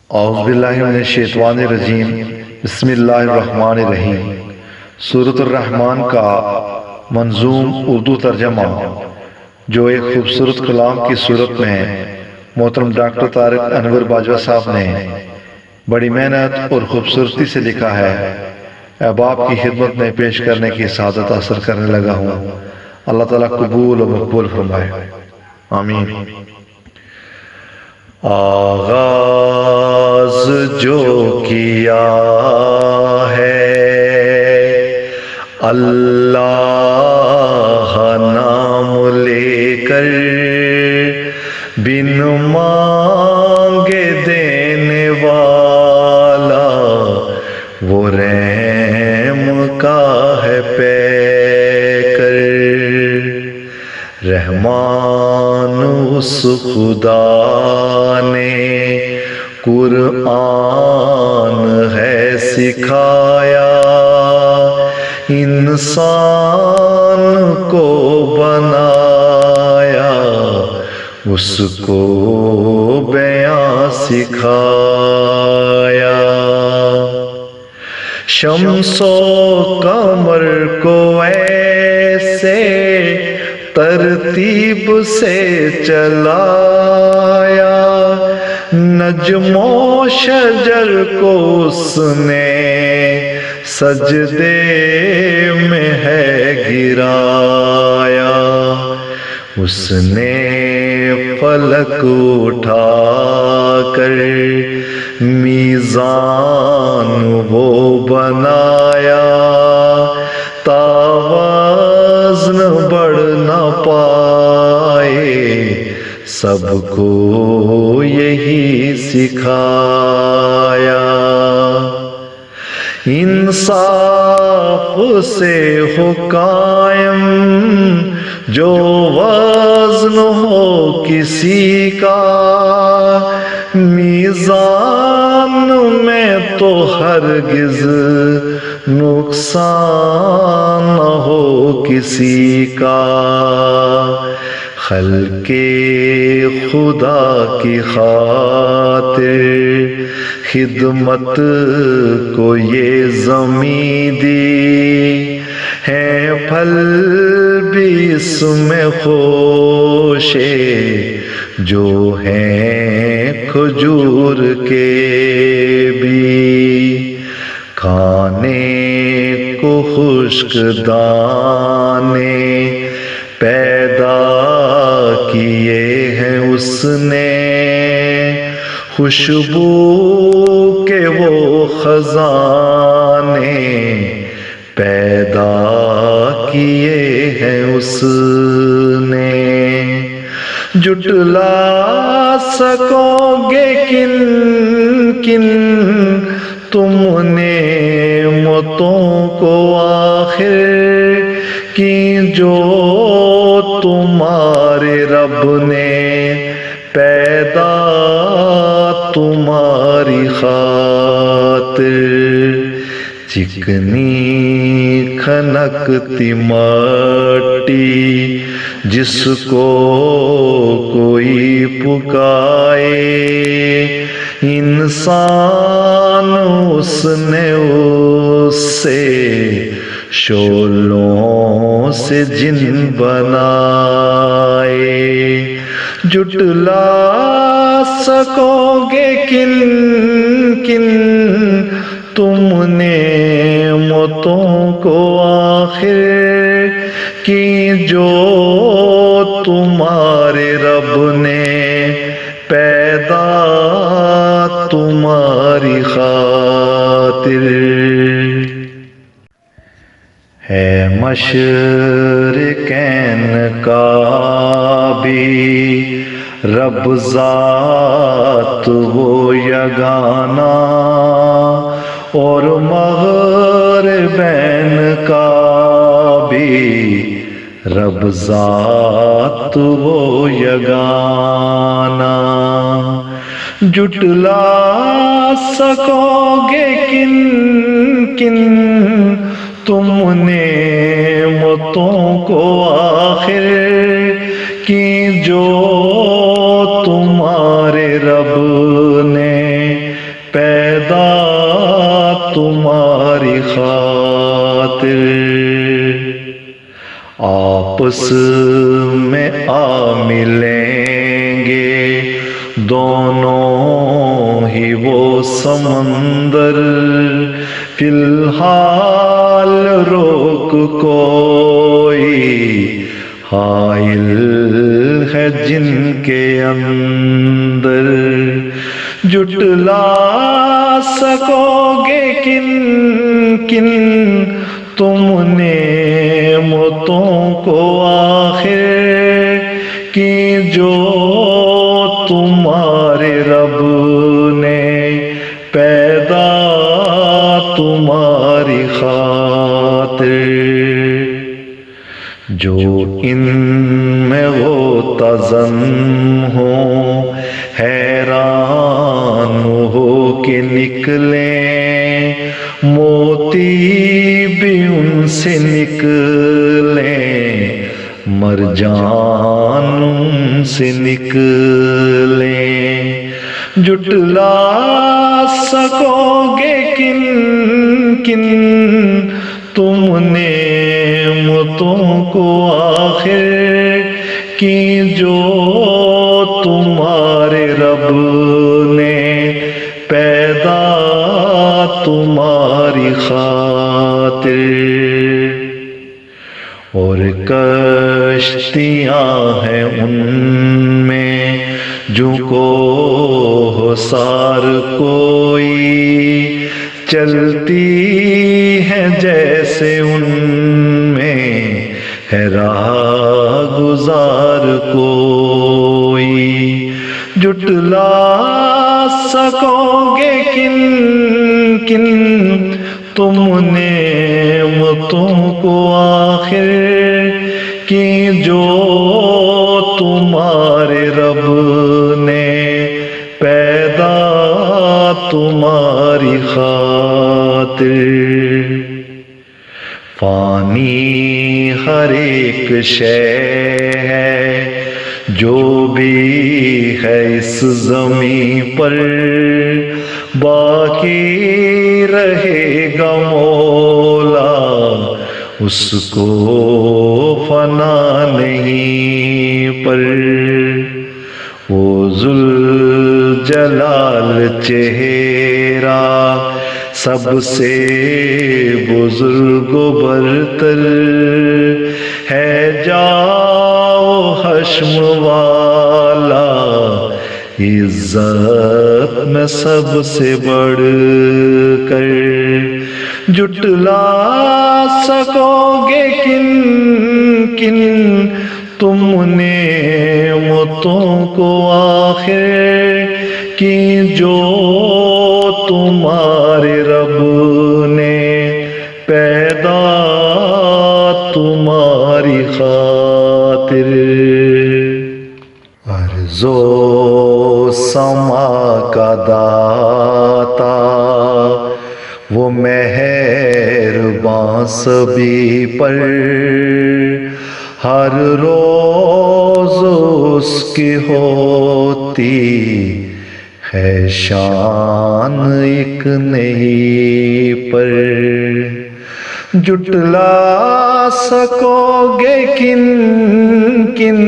اعوذ باللہ من الشیطان الرجیم بسم اللہ الرحمن الرحیم۔ سورۃ الرحمن کا منظوم اردو ترجمہ جو ایک خوبصورت کلام کی صورت میں محترم ڈاکٹر طارق انور باجوہ صاحب نے بڑی محنت اور خوبصورتی سے لکھا ہے، اب آپ کی خدمت میں پیش کرنے کی سعادت حاصل کرنے لگا ہوں۔ اللہ تعالیٰ قبول و مقبول فرمائے، آمین۔ آغاز جو کیا ہے اللہ نام لے کر، بن مانگے دینے والا وہ رحم کا ہے پیکر۔ رحمان اس خدا نے قرآن ہے سکھایا، انسان کو بنایا اس کو بیان سکھایا۔ شمس و قمر کو ایسے ترتیب سے چلایا، نجم و شجر کو اس نے سجدے میں ہے گرایا، اس نے فلک اٹھا کر میزان وہ بنایا، وزن بڑھ نہ پائے سب کو یہی سکھایا۔ انصاف سے ہو قائم جو وزن ہو کسی کا، میزان میں تو ہرگز نقصان نہ ہو کسی کا۔ خلق خدا کی خاطر خدمت کو یہ زمین دی ہے، پھل بھی اس میں خوشے جو ہیں کھجور کے بھی، کھانے کو خشک دانے پیدا کیے ہیں اس نے، خوشبو کے وہ خزانے پیدا کیے ہیں اس نے۔ جٹلا سکو گے کن کن تم نعمتوں کو آخر کی جو تمہارے رب نے پیدا تمہاری خاطر۔ چکنی کھنکتی مٹی جس کو کوئی پکائے، انسان اس نے اس سے شعلوں سے جن بنائے۔ جٹلا سکو گے کن کن تم نعمتوں کو آخر کی جو تمہارے رب نے پیدا تمہاری خاطر۔ ہے مشرقین کا بھی رب ذات وہ یگانا، اور مغربین کا بھی رب ذات وہ یگانا۔ جٹلا سکو گے کن کن تم نعمتوں کو آخر کی جو تمہارے رب نے خاطر آپس میں آ ملیں گے دونوں ہی وہ سمندر، فی الحال روک کوئی حائل ہے جن کے اندر، جٹلا سکو گے کن کن تم نعمتوں کو آخر کی جو تمہارے رب نے پیدا تمہاری خاطر، جو ان میں غوطہ زن ہو حیران ہو کہ نکلیں موتی بھی ان سے نکلیں، مرجان ان سے نکلیں، جٹلا سکو گے کن کن تم نعمتوں کو آخر کی جو تمہارے رب نے پیدا تمہاری خاطر، اور کشتیاں ہیں ان میں جو کو سار کوئی چلتی ہے جیسے ان میں ہے راہ گزار کوئی، جٹلا سکو گے کن کن تم نعمتوں کو آخر کی جو تمہارے رب نے پیدا تمہاری خاطر، فانی ہر ایک شے ہے جو بھی ہے اس زمین پر، باقی رہے گا مولا اس کو فنا نہیں پر، وہ ذوالجلال چہرہ سب سے بزرگ و برتر ہے، جاؤ حشم والا عزت میں سب سے بڑھ کر، جٹلا سکو گے کن کن تم نعمتوں کو آخر کی جو تمہارے رب نے پیدا تمہاری خاطر، ارض و سما کا داتا وہ مہرباں سبھی پر، ہر روز اس کی ہوتی ہے شان ایک نئی پر، جٹلا سکو گے کن کن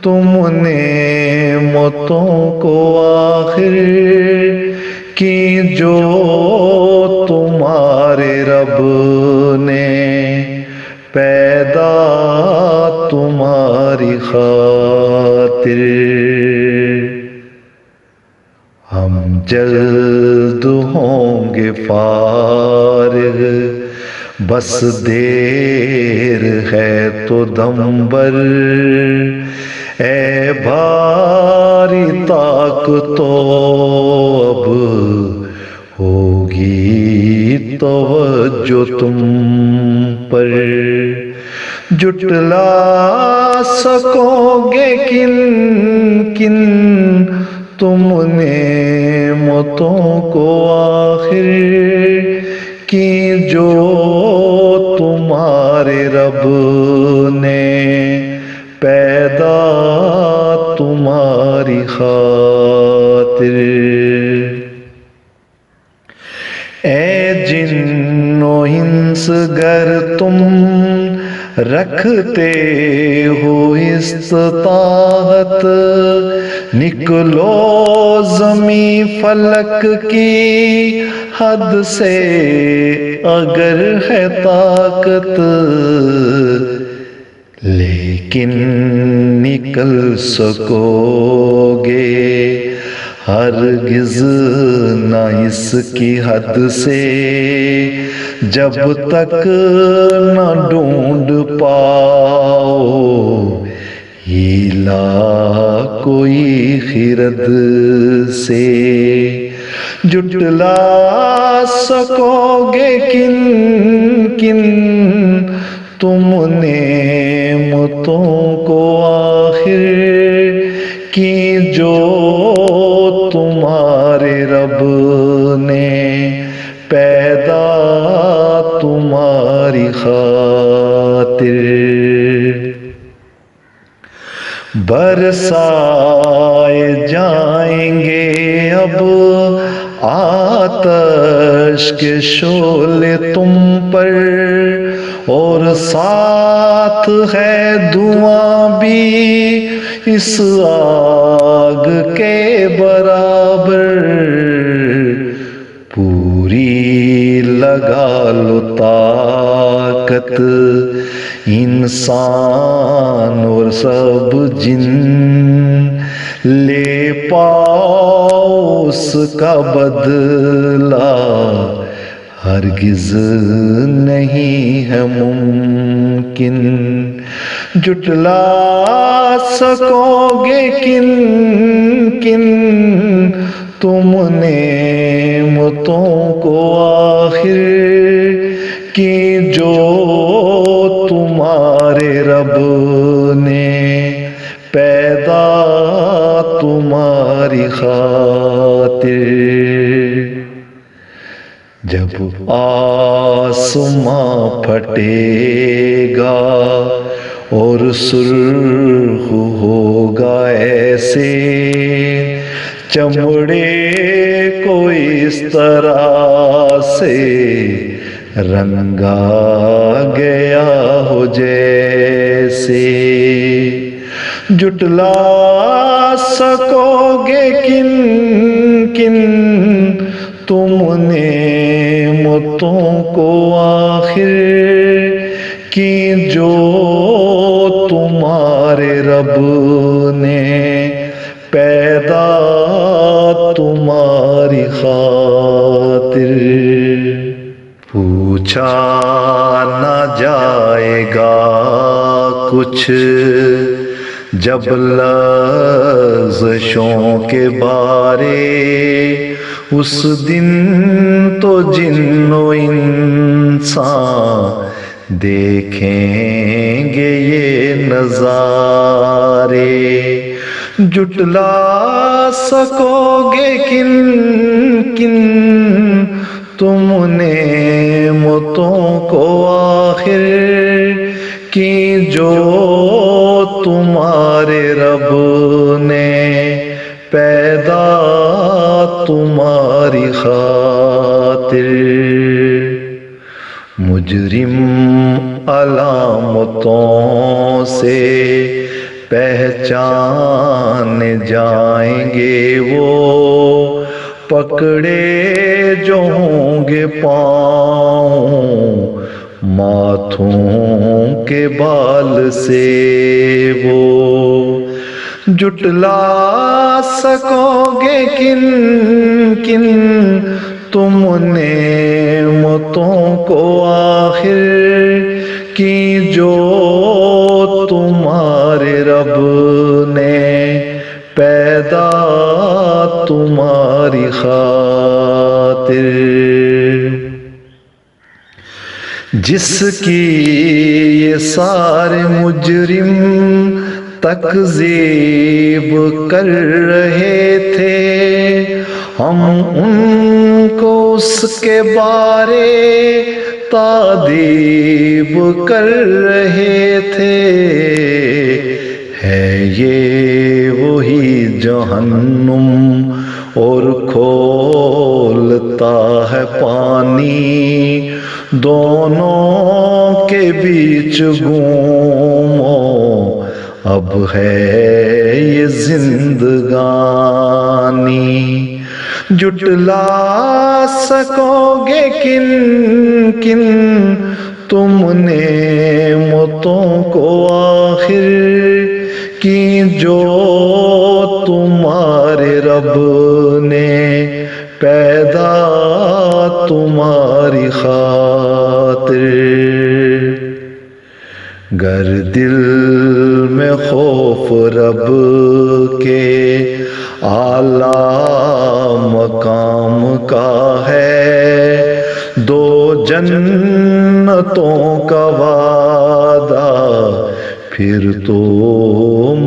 تم نعمتوں کو آخر کی جو تمہارے رب نے پیدا تمہاری خاطر، ہم جلد ہوں گے فارغ بس دیر ہے تو دم بر، اے بھاری طاقتوں اب ہوگی توجہ تم پر، جٹلا سکو گے کن کن تم نعمتوں کو آخر کی جو تمہارے رب نے پیدا تمہاری خاطر، اے جن و انس جنس گر تم رکھتے ہو استطاعت، نکلو زمیں فلک کی حد سے اگر ہے طاقت، لیکن نکل سکو گے ہرگز نہ اس کی حد سے، جب تک نہ ڈھونڈ پاؤ ہیلا کوئی خرد سے۔ جھٹلا سکو گے کن کن تم نعمتوں کو آخر کی، جو تمہارے رب نے پیدا تمہاری خاطر۔ برسائے جائیں گے اب آتش کے شعلے تم پر، اور ساتھ ہے دھواں بھی اس آگ کے برابر، پوری لگا لو طاقت انسان اور سب جن، لے پاؤ اس کا بدلہ ہرگز نہیں ہے ممکن۔ جھٹلا سکو گے کن کن تم نعمتوں کو آخر کی، جو تمہارے رب نے پیدا تمہاری خاطر۔ جب آسماں پھٹے گا اور سرخ ہوگا ایسے، چمڑے کو اس طرح سے رنگا گیا ہو جیسے، جھٹلا سکو گے کن کن تم نعمتوں کو آخر کی، جو تمہارے رب نے پیدا تمہاری خاطر۔ پوچھا نہ جائے گا کچھ جب لغزشوں کے بارے، اس دن تو جن و انسان دیکھیں گے یہ نظارے، جھٹلا سکو گے کن کن تم نعمتوں کو آخر کی، جو تمہارے رب نے پیدا تمہاری خاطر۔ مجرم علامتوں سے پہچانے جائیں گے وہ، پکڑے جو ہوں گے پاؤں ماتھوں کے بال سے وہ، جھٹلا سکو گے کن کن تم نعمتوں کو آخر کی، جو تمہارے رب نے پیدا تمہاری خاطر۔ جس کی یہ سارے مجرم تکذیب کر رہے تھے، ہم ان کو اس کے بارے تعذیب کر رہے تھے، ہے یہ وہی جہنم اور کھولتا ہے پانی دونوں کے بیچ گھومو اب ہے یہ زندگانی، جٹلا سکو گے کن کن تم نعمتوں کو آخر کی جو تمہارے رب نے پیدا تمہاری خاطر۔ گر دل میں خوف رب کے اعلیٰ مقام کا ہے، دو جنتوں کا وعدہ پھر تو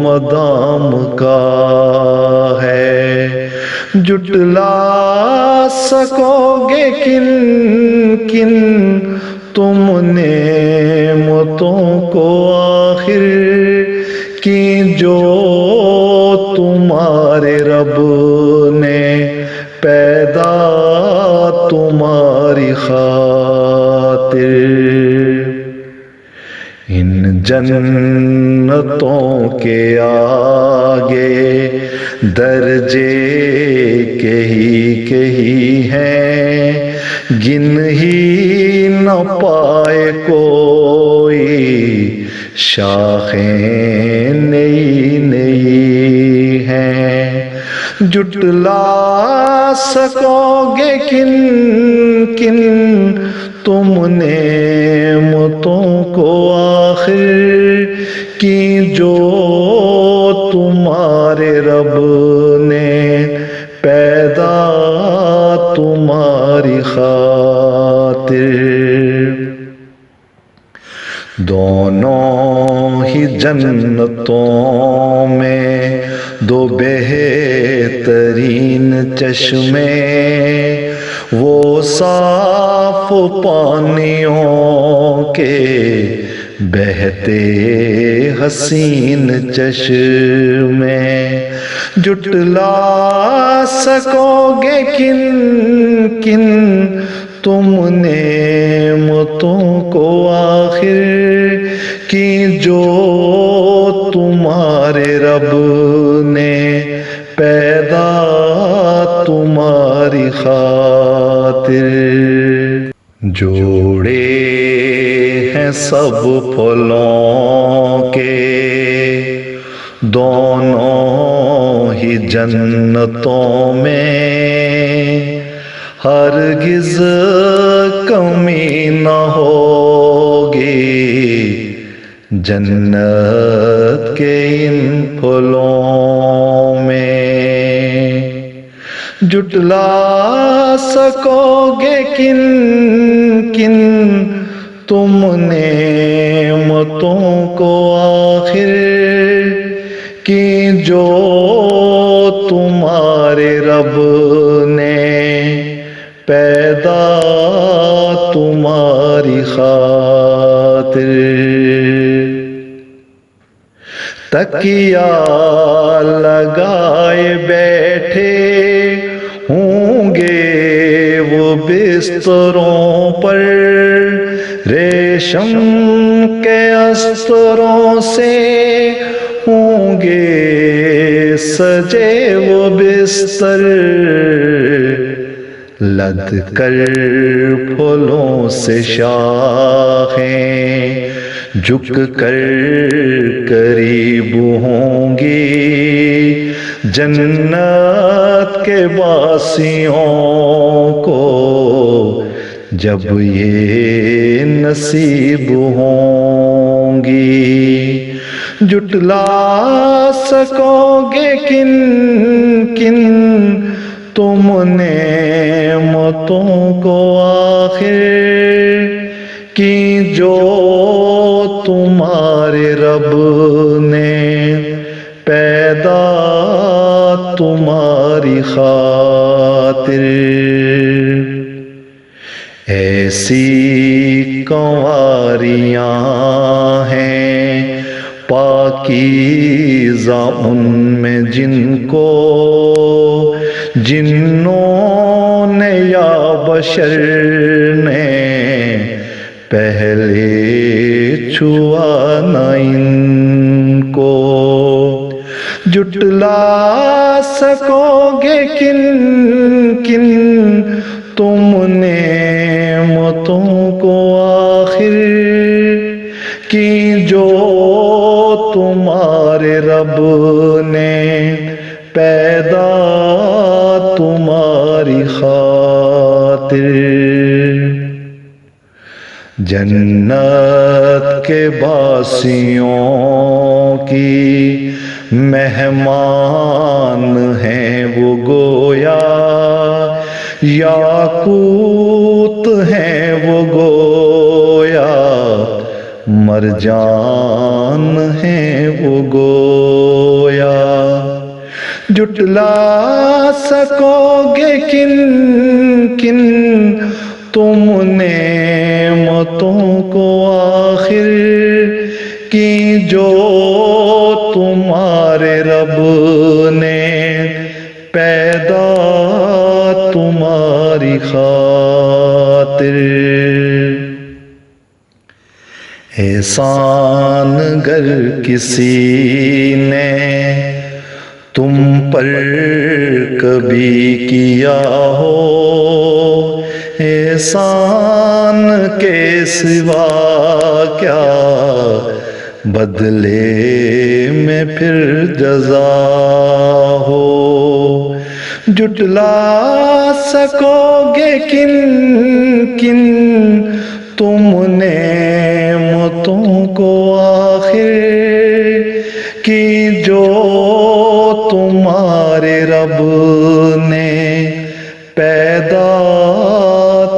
مدام کا ہے، جٹلا سکو گے کن کن تم نعمتوں کو آخر کی جو تمہارے رب نے پیدا تمہاری خاطر۔ ان جنتوں کے آگے درجے کہی ہیں، گن ہی نہ پائے کوئی، شاخیں نئی نئی ہیں، جٹلا سکو گے کن کن تم نعمتوں کو آخر کی جو تمہارے رب نے پیدا تمہاری خاطر۔ دونوں ہی جنتوں میں دو بہترین چشمے، وہ صاف پانیوں کے بہتے حسین چشمے، جٹلا سکو گے کن کن تم نعمتوں کو آخر کی جو تمہارے رب نے پیدا تمہاری خاطر۔ جوڑے ہیں سب پھلوں کے دونوں ہی جنتوں میں، ہرگز کمی نہ ہوگی جنت کے ان پھلوں میں، جٹلا سکو گے کن کن تم نعمتوں کو آخر کی جو تمہارے رب نے پیدا تمہاری خاطر۔ تکیہ لگائے بیٹھے ہوں گے وہ بستروں پر، ریشم کے استروں سے ہوں گے سجے وہ بستر، لد کر پھولوں سے شاخیں جھک کر قریب ہوں گی، جنت کے باسیوں کو جب یہ نصیب ہوں گی، جٹلا سکو گے کن کن تم نعمتوں کو آخر کی جو تمہارے رب نے پیدا تمہاری خاطر۔ ایسی کنواریاں ہیں پاکیزہ ان میں جن کو جنوں نے یا بشر نے چھوا نہ ان کو، جٹلا سکو گے کن کن تم نعمتوں کو آخر کی جو تمہارے رب نے پیدا تمہاری خاطر۔ جنت کے باسیوں کی مہمان ہیں وہ گویا، یاقوت ہیں وہ گویا، مرجان ہیں وہ گویا، جٹلا سکو گے کن کن تم نعمتوں کو آخر کی جو تمہارے رب نے پیدا تمہاری خاطر۔ احسان گر کسی نے تم پر کبھی کیا ہو، احسان کے سوا کیا بدلے میں پھر جزا ہو، جٹلا سکو گے کن کن تم نعمتوں کو آخر کی جو تمہارے رب نے پیدا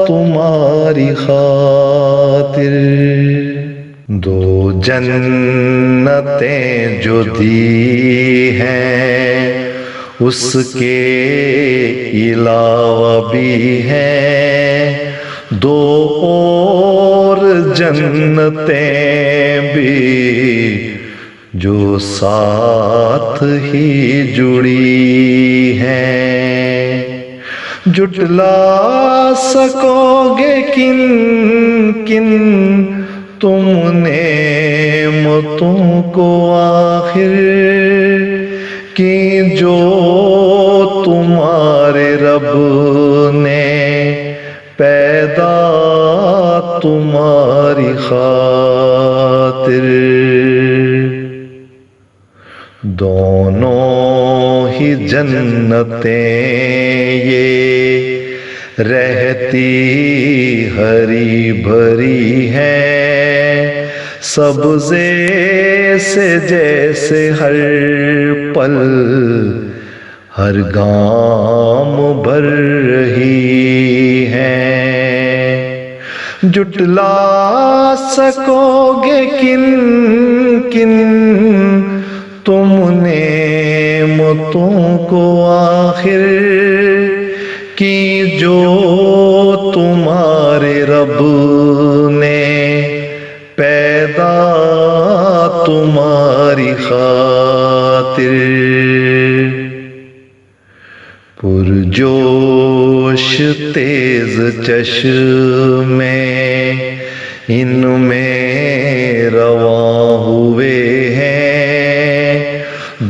تمہاری خاطر۔ دو جنتیں جو دی ہیں اس کے علاوہ بھی ہیں دو اور جنتیں بھی جو ساتھ ہی جڑی ہیں، جٹلا سکو گے کن کن تم نعمتوں کو آخر کی جو تمہارے رب نے پیدا تمہاری خاطر۔ دونوں ہی جنتیں یہ رہتی ہری بھری ہیں، سبزے سے جیسے ہر پل ہر گام بھر رہی ہیں، جٹلا سکو گے کن کن تم نعمتوں کو آخر کی جو تمہارے رب نے پیدا تمہاری خاطر۔ پرجوش تیز چشمے ان میں رواں ہوئے ہیں،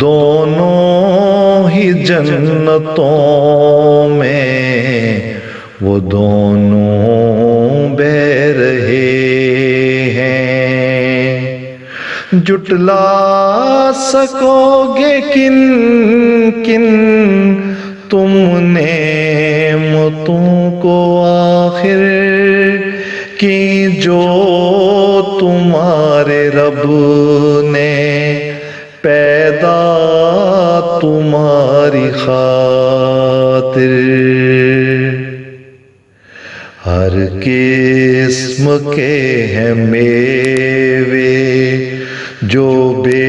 دونوں ہی جنتوں میں وہ دونوں بہ رہے ہیں، جٹلا سکو گے کن کن تم نعمتوں کو آخر کی جو تمہارے رب نے پیدا تمہاری خاطر۔ ہر قسم کے ہیں میوے جو بے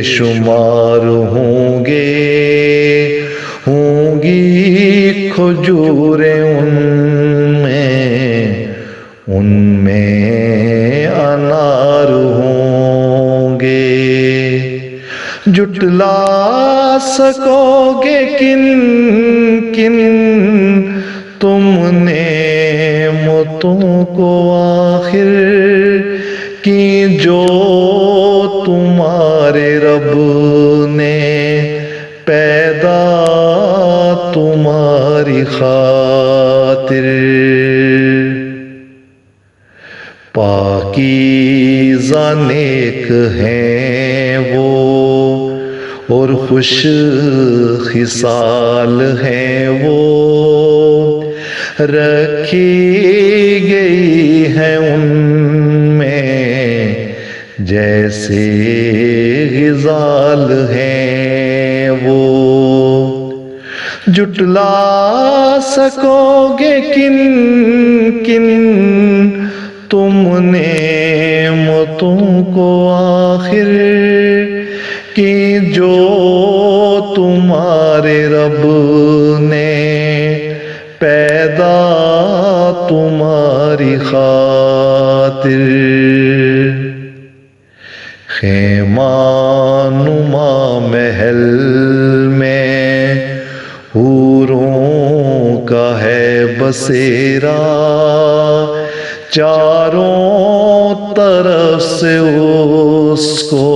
شمار ہوں گے، ہوں گی کھجوریں ان میں انار ہوں گے، جٹلا سکو گے کن کن تم نعمتوں کو آخر کی جو تمہارے رب نے پیدا تمہاری خاطر، پاکیزہ نیک ہیں وہ اور خوش خصال ہیں وہ، رکھی گئی ہے ان میں جیسے غزال ہیں وہ۔ جٹلا سکو گے کن کن تم نعمتوں کو آخر، کہ جو تمہارے رب نے پیدا تمہاری خاطر، خیمہ نما محل میں حوروں کا ہے بسیرا، چاروں طرف سے اس کو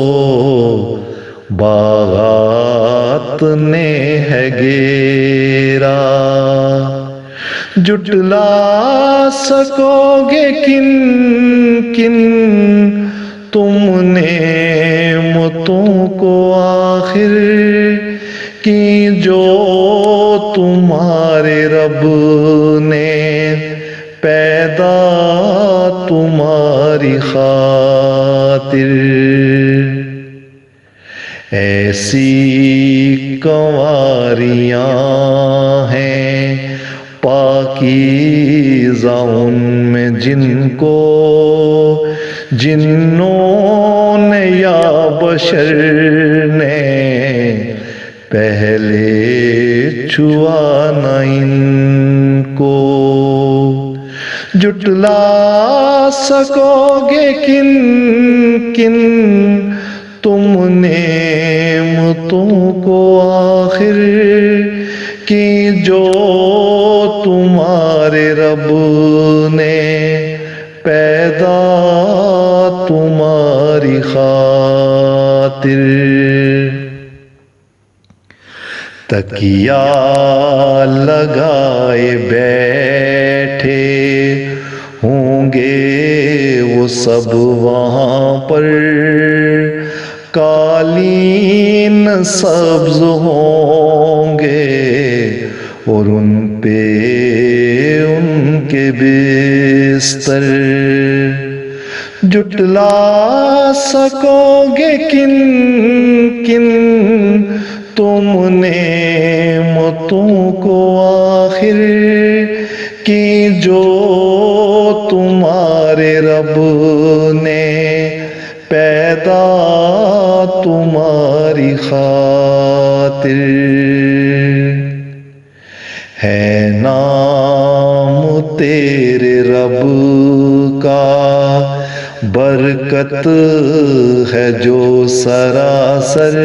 باغات نے ہے گھیرا۔ جٹلا سکو گے کن کن تم نعمتوں کو آخر، کہ جو تمہارے رب نے پیدا تمہاری خاطر، ایسی کنواریاں ہیں پاکیزہ ان میں جن کو جنوں نے یا بشر نے پہلے چھوا نہ ان کو۔ جٹلا سکو گے کن کن تم نعمتوں کو آخر، کہ جو تمہارے رب نے پیدا تمہاری خاطر، تکیہ لگائے بیٹھے ہوں گے وہ سب وہاں پر، قالین سبز ہوں گے اور ان پہ ان کے بستر۔ جٹلا سکو گے کن کن تم نعمتوں کو آخر، کہ جو تمہارے رب نے پیدا تمہاری خاطر، ہے نام تیرے رب کا برکت ہے جو سراسر،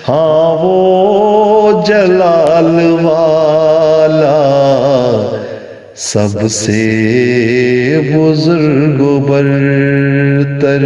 ہاں وہ جلال والا سب سے بزرگ و برتر۔